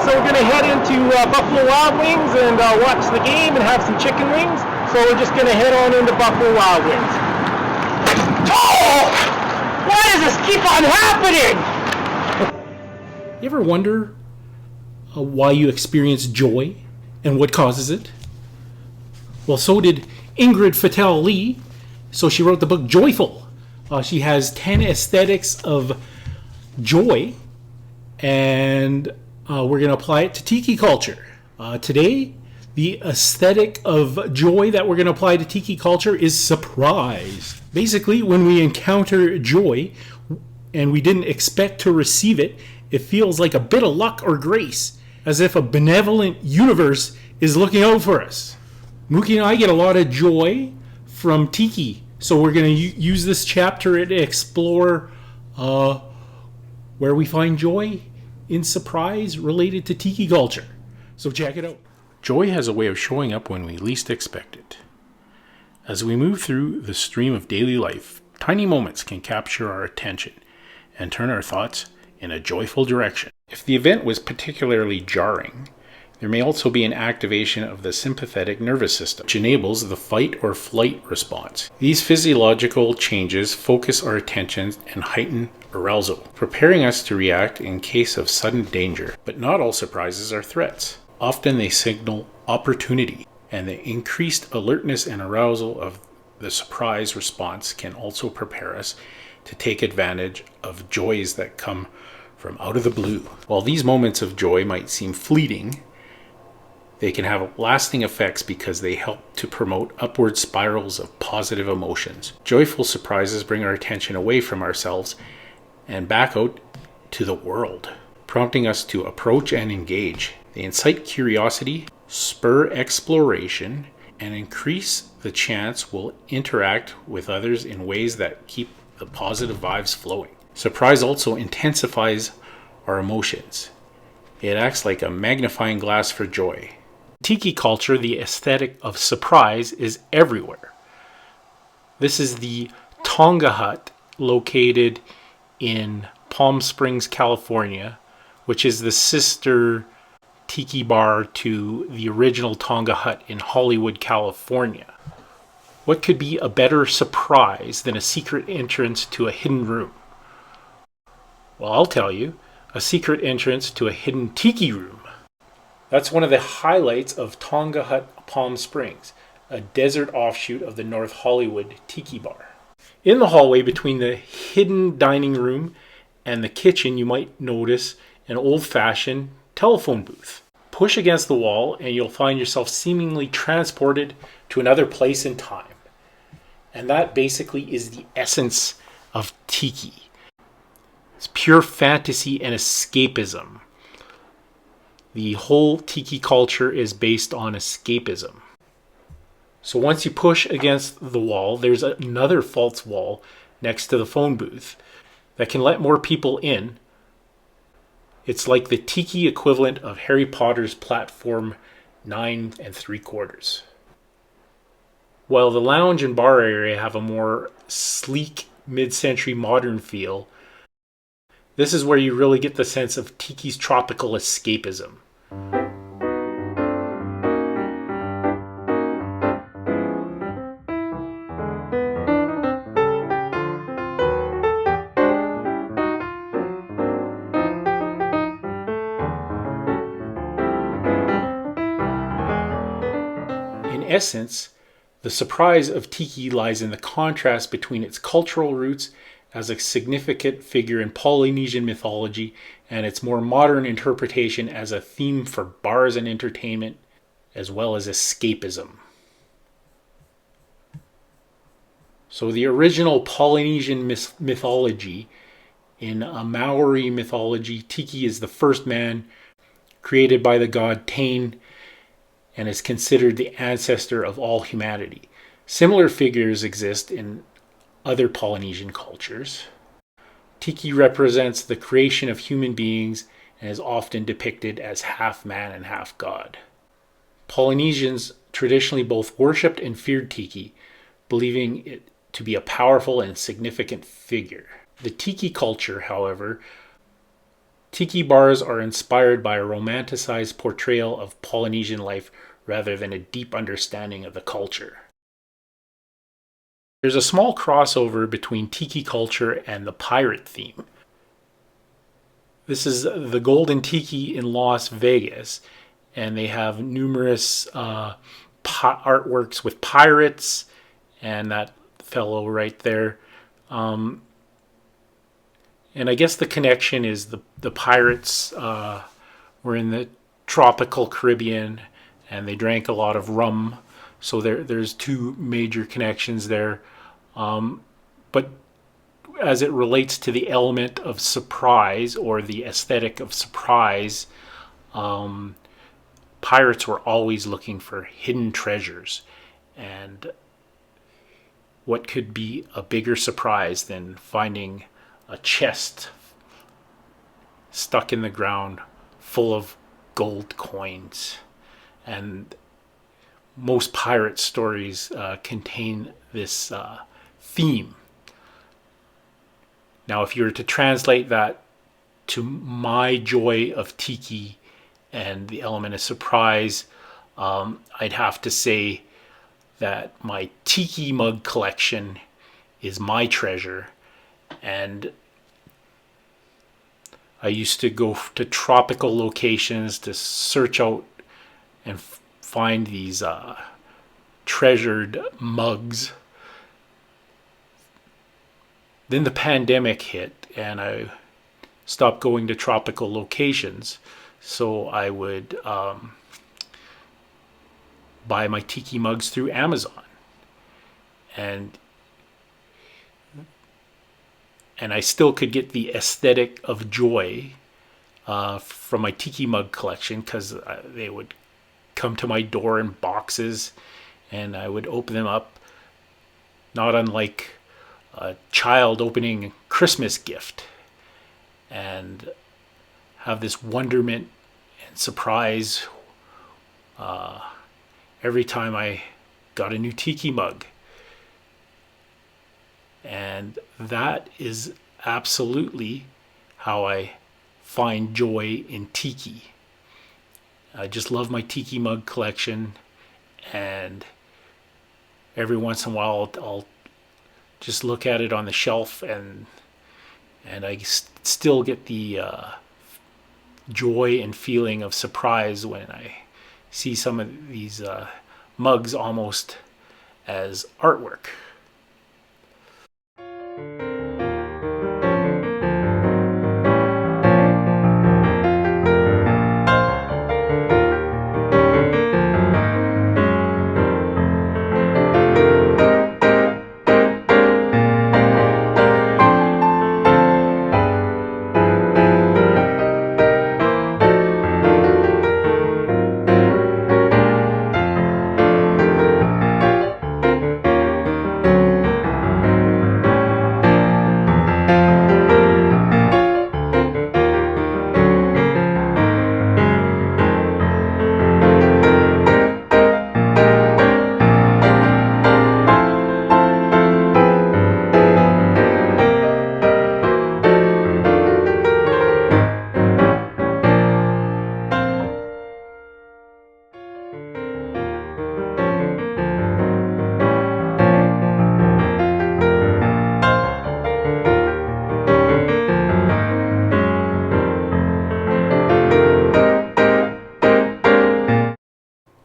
so we're gonna head into Buffalo Wild Wings and watch the game and have some chicken wings. So we're just gonna head on into Buffalo Wild Wings. Oh! Why does this keep on happening? You ever wonder why you experience joy and what causes it? Well, so did Ingrid Fetell Lee. So she wrote the book Joyful. She has 10 aesthetics of joy, and we're going to apply it to tiki culture. Today, the aesthetic of joy that we're going to apply to tiki culture is surprise. Basically, when we encounter joy and we didn't expect to receive it, it feels like a bit of luck or grace, as if a benevolent universe is looking out for us. Mookie and I get a lot of joy from tiki, so we're going to use this chapter to explore where we find joy in surprise related to tiki culture. So check it out. Joy has a way of showing up when we least expect it. As we move through the stream of daily life, tiny moments can capture our attention and turn our thoughts in a joyful direction. If the event was particularly jarring, there may also be an activation of the sympathetic nervous system, which enables the fight or flight response. These physiological changes focus our attention and heighten arousal, preparing us to react in case of sudden danger. But not all surprises are threats. Often they signal opportunity, and the increased alertness and arousal of the surprise response can also prepare us to take advantage of joys that come from out of the blue. While these moments of joy might seem fleeting, they can have lasting effects because they help to promote upward spirals of positive emotions. Joyful surprises bring our attention away from ourselves and back out to the world, prompting us to approach and engage. They incite curiosity, spur exploration, and increase the chance we'll interact with others in ways that keep the positive vibes flowing. Surprise also intensifies our emotions. It acts like a magnifying glass for joy. Tiki culture, the aesthetic of surprise, is everywhere. This is the Tonga Hut, located in Palm Springs, California, which is the sister tiki bar to the original Tonga Hut in Hollywood, California. What could be a better surprise than a secret entrance to a hidden room? Well, I'll tell you, a secret entrance to a hidden tiki room. That's one of the highlights of Tonga Hut Palm Springs, a desert offshoot of the North Hollywood Tiki Bar. In the hallway between the hidden dining room and the kitchen, you might notice an old-fashioned telephone booth. Push against the wall and you'll find yourself seemingly transported to another place in time. And that basically is the essence of tiki. It's pure fantasy and escapism. The whole tiki culture is based on escapism. So once you push against the wall, there's another false wall next to the phone booth that can let more people in. It's like the tiki equivalent of Harry Potter's platform 9 3/4. While the lounge and bar area have a more sleek mid-century modern feel, this is where you really get the sense of tiki's tropical escapism. In essence, the surprise of tiki lies in the contrast between its cultural roots as a significant figure in Polynesian mythology and its more modern interpretation as a theme for bars and entertainment, as well as escapism. So the original Polynesian mythology, in a Maori mythology, Tiki is the first man created by the god Tain and is considered the ancestor of all humanity. Similar figures exist in other Polynesian cultures. Tiki represents the creation of human beings and is often depicted as half man and half god. Polynesians traditionally both worshipped and feared Tiki, believing it to be a powerful and significant figure. The Tiki culture, however, Tiki bars are inspired by a romanticized portrayal of Polynesian life rather than a deep understanding of the culture. There's a small crossover between Tiki culture and the pirate theme. This is the Golden Tiki in Las Vegas, and they have numerous artworks with pirates and that fellow right there. And I guess the connection is the pirates were in the tropical Caribbean and they drank a lot of rum. So there's two major connections there. But as it relates to the element of surprise or the aesthetic of surprise, pirates were always looking for hidden treasures. And what could be a bigger surprise than finding a chest stuck in the ground full of gold coins? And most pirate stories contain this theme. Now, if you were to translate that to my joy of Tiki and the element of surprise, I'd have to say that my Tiki Mug Collection is my treasure. And I used to go to tropical locations to search out and find these treasured mugs. Then the pandemic hit and I stopped going to tropical locations. So I would buy my Tiki mugs through Amazon. And I still could get the aesthetic of joy from my Tiki Mug Collection because they would come to my door in boxes and I would open them up, not unlike a child opening a Christmas gift, and have this wonderment and surprise every time I got a new Tiki mug. And that is absolutely how I find joy in Tiki. I just love my Tiki Mug Collection, and every once in a while I'll just look at it on the shelf and I still get the joy and feeling of surprise when I see some of these mugs almost as artwork.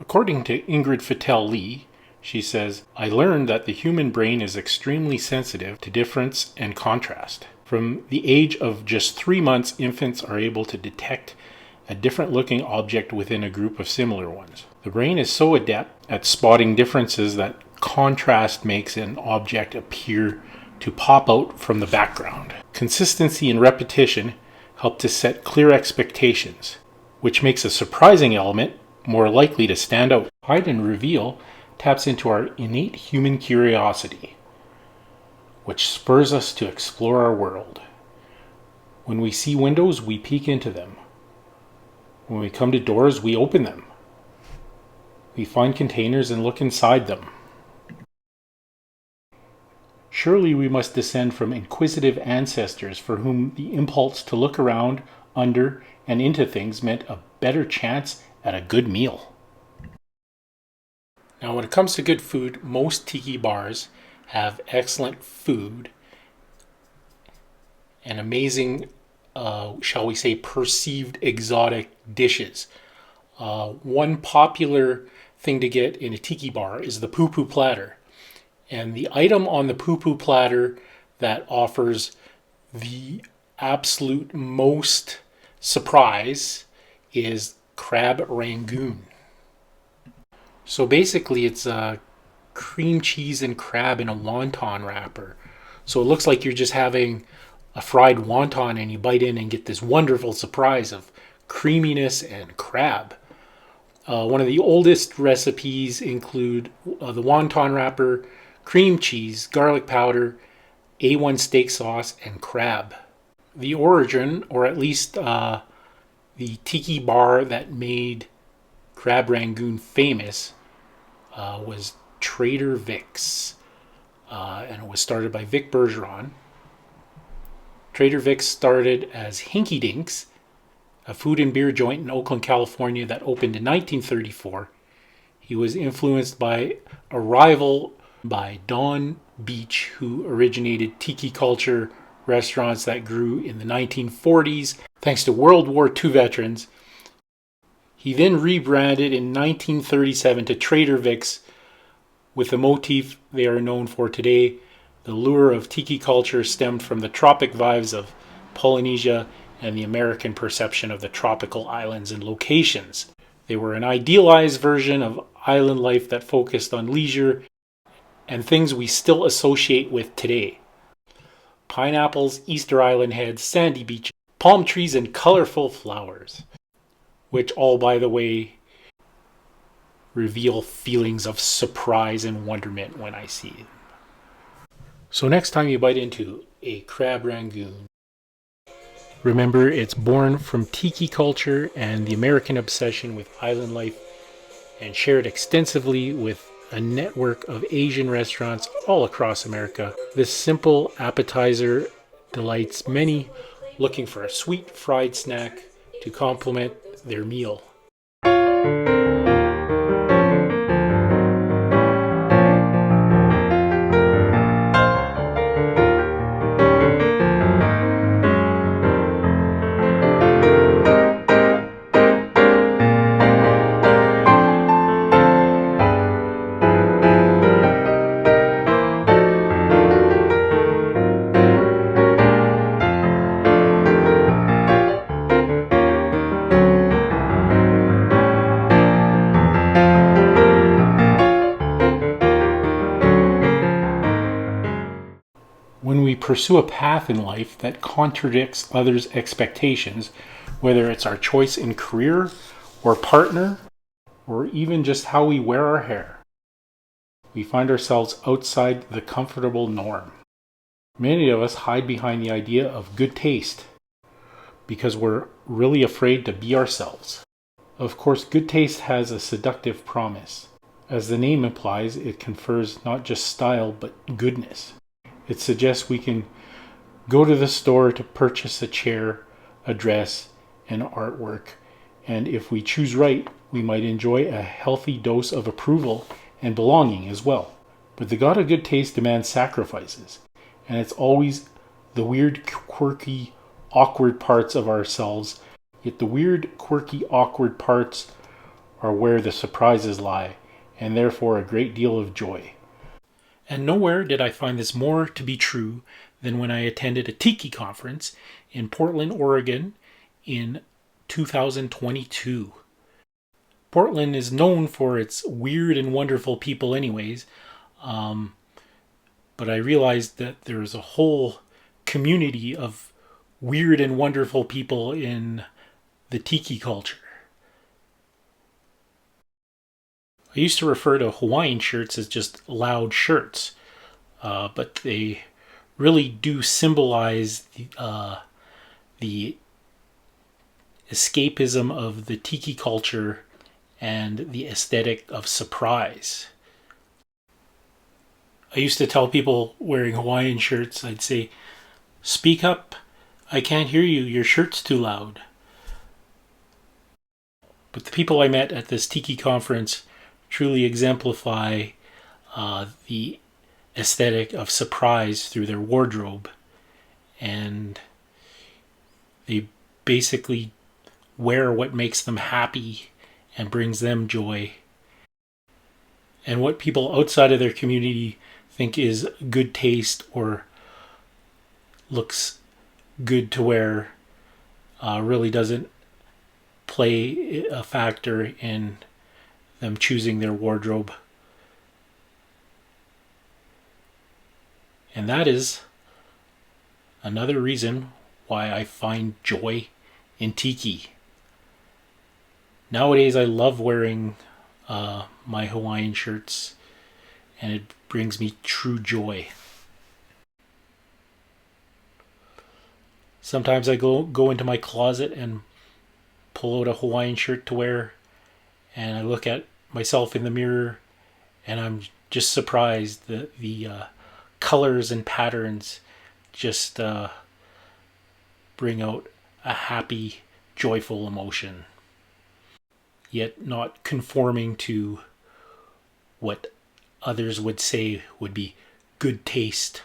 According to Ingrid Fetell Lee, she says, "I learned that the human brain is extremely sensitive to difference and contrast. From the age of just 3 months, infants are able to detect a different looking object within a group of similar ones. The brain is so adept at spotting differences that contrast makes an object appear to pop out from the background. Consistency and repetition help to set clear expectations, which makes a surprising element more likely to stand out. Hide and reveal taps into our innate human curiosity, which spurs us to explore our world. When we see windows, we peek into them. When we come to doors, we open them. We find containers and look inside them. Surely we must descend from inquisitive ancestors for whom the impulse to look around under, and into things meant a better chance at a good meal. Now, when it comes to good food, most tiki bars have excellent food and amazing, shall we say, perceived exotic dishes. One popular thing to get in a tiki bar is the Pu Platter. And the item on the Pu Platter that offers the absolute most surprise is crab Rangoon. So basically it's cream cheese and crab in a wonton wrapper. So it looks like you're just having a fried wonton and you bite in and get this wonderful surprise of creaminess and crab. One of the oldest recipes include the wonton wrapper, cream cheese, garlic powder, A1 steak sauce, and crab. The origin, or at least the tiki bar that made crab Rangoon famous, was Trader Vic's, and it was started by Vic Bergeron. Trader Vic's started as Hinky Dinks, a food and beer joint in Oakland, California that opened in 1934. He was influenced by a rival by Don Beach, who originated tiki culture restaurants that grew in the 1940s thanks to World War II veterans. He then rebranded in 1937 to Trader Vic's with the motif they are known for today. The lure of tiki culture stemmed from the tropic vibes of Polynesia and the American perception of the tropical islands and locations. They were an idealized version of island life that focused on leisure and things we still associate with today. Pineapples, Easter Island heads, sandy beaches, palm trees, and colorful flowers. Which all, by the way, reveal feelings of surprise and wonderment when I see them. So next time you bite into a crab Rangoon, remember it's born from tiki culture and the American obsession with island life, and shared extensively with a network of Asian restaurants all across America. This simple appetizer delights many looking for a sweet fried snack to complement their meal. When we pursue a path in life that contradicts others' expectations, whether it's our choice in career or partner, or even just how we wear our hair, we find ourselves outside the comfortable norm. Many of us hide behind the idea of good taste because we're really afraid to be ourselves. Of course, good taste has a seductive promise. As the name implies, it confers not just style but goodness. It suggests we can go to the store to purchase a chair, a dress, and artwork, and if we choose right, we might enjoy a healthy dose of approval and belonging as well. But the god of good taste demands sacrifices, and it's always the weird, quirky, awkward parts of ourselves, yet the weird, quirky, awkward parts are where the surprises lie, and therefore a great deal of joy. And nowhere did I find this more to be true than when I attended a Tiki conference in Portland, Oregon in 2022. Portland is known for its weird and wonderful people anyways, but I realized that there's a whole community of weird and wonderful people in the Tiki culture. I used to refer to Hawaiian shirts as just loud shirts, but they really do symbolize the escapism of the Tiki culture and the aesthetic of surprise. I used to tell people wearing Hawaiian shirts, I'd say, speak up, I can't hear you, your shirt's too loud. But the people I met at this Tiki conference truly exemplify the aesthetic of surprise through their wardrobe. And they basically wear what makes them happy and brings them joy. And what people outside of their community think is good taste or looks good to wear really doesn't play a factor in them choosing their wardrobe. And that is another reason why I find joy in Tiki. Nowadays I love wearing my Hawaiian shirts, and it brings me true joy. Sometimes I go into my closet and pull out a Hawaiian shirt to wear, and I look at myself in the mirror and I'm just surprised that the colors and patterns just bring out a happy, joyful emotion, yet not conforming to what others would say would be good taste.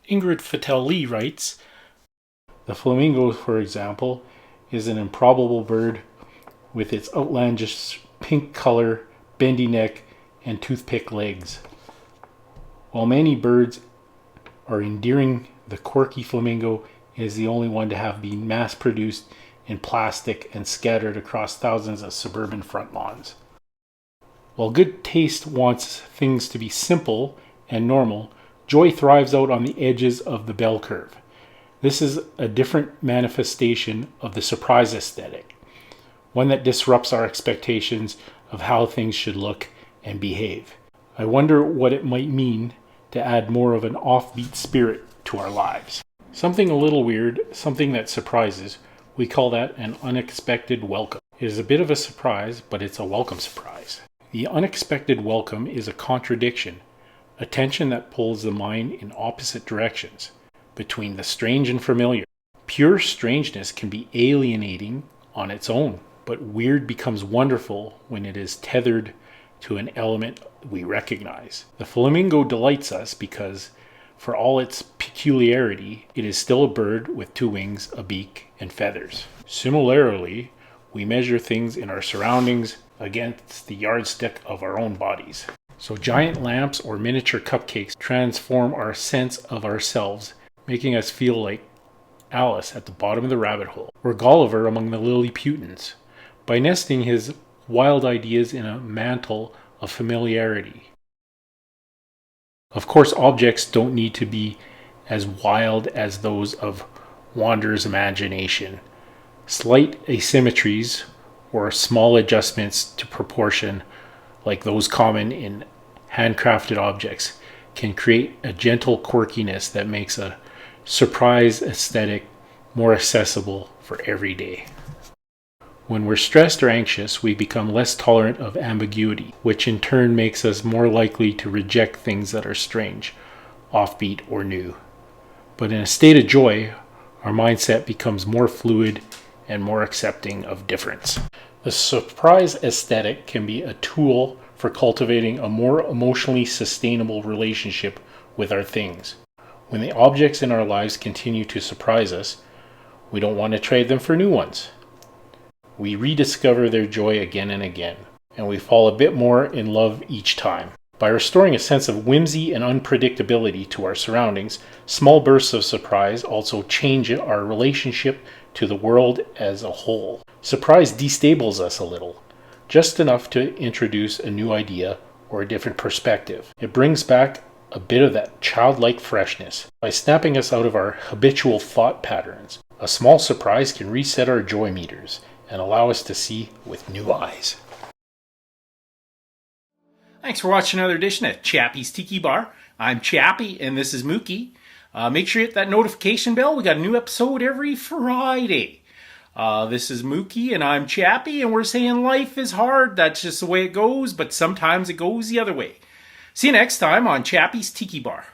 Ingrid Fetell Lee writes, "The flamingo, for example, is an improbable bird with its outlandish pink color, bendy neck, and toothpick legs. While many birds are endearing, the Quirky flamingo is the only one to have been mass-produced in plastic and scattered across thousands of suburban front lawns. While good taste wants things to be simple and normal, joy thrives out on the edges of the bell curve. This is a different manifestation of the surprise aesthetic, one that disrupts our expectations of how things should look and behave. I wonder what it might mean to add more of an offbeat spirit to our lives. Something a little weird, something that surprises, we call that an unexpected welcome. It is a bit of a surprise, but it's a welcome surprise. The unexpected welcome is a contradiction, a tension that pulls the mind in opposite directions, between the strange and familiar. Pure strangeness can be alienating on its own, but weird becomes wonderful when it is tethered to an element we recognize. The flamingo delights us because, for all its peculiarity, it is still a bird with two wings, a beak, and feathers. Similarly, we measure things in our surroundings against the yardstick of our own bodies. So giant lamps or miniature cupcakes transform our sense of ourselves, making us feel like Alice at the bottom of the rabbit hole, or Gulliver among the Lilliputians, by nesting his wild ideas in a mantle of familiarity. Of course, objects don't need to be as wild as those of Wanderer's imagination. Slight asymmetries or small adjustments to proportion, like those common in handcrafted objects, can create a gentle quirkiness that makes a surprise aesthetic more accessible for every day. When we're stressed or anxious, we become less tolerant of ambiguity, which in turn makes us more likely to reject things that are strange, offbeat, or new. But in a state of joy, our mindset becomes more fluid and more accepting of difference. The surprise aesthetic can be a tool for cultivating a more emotionally sustainable relationship with our things. When the objects in our lives continue to surprise us, we don't want to trade them for new ones. we rediscover their joy again and again, and we fall a bit more in love each time. By restoring a sense of whimsy and unpredictability to our surroundings, small bursts of surprise also change our relationship to the world as a whole. Surprise destables us a little, just enough to introduce a new idea or a different perspective. It brings back a bit of that childlike freshness by snapping us out of our habitual thought patterns. A small surprise can reset our joy meters and allow us to see with new eyes. Thanks for watching another edition of Chappie's Tiki Bar. I'm Chappie, and this is Mookie. Make sure you hit that notification bell. We got a new episode every Friday. This is Mookie, and I'm Chappie, and we're saying life is hard. That's just the way it goes, but sometimes it goes the other way. See you next time on Chappie's Tiki Bar.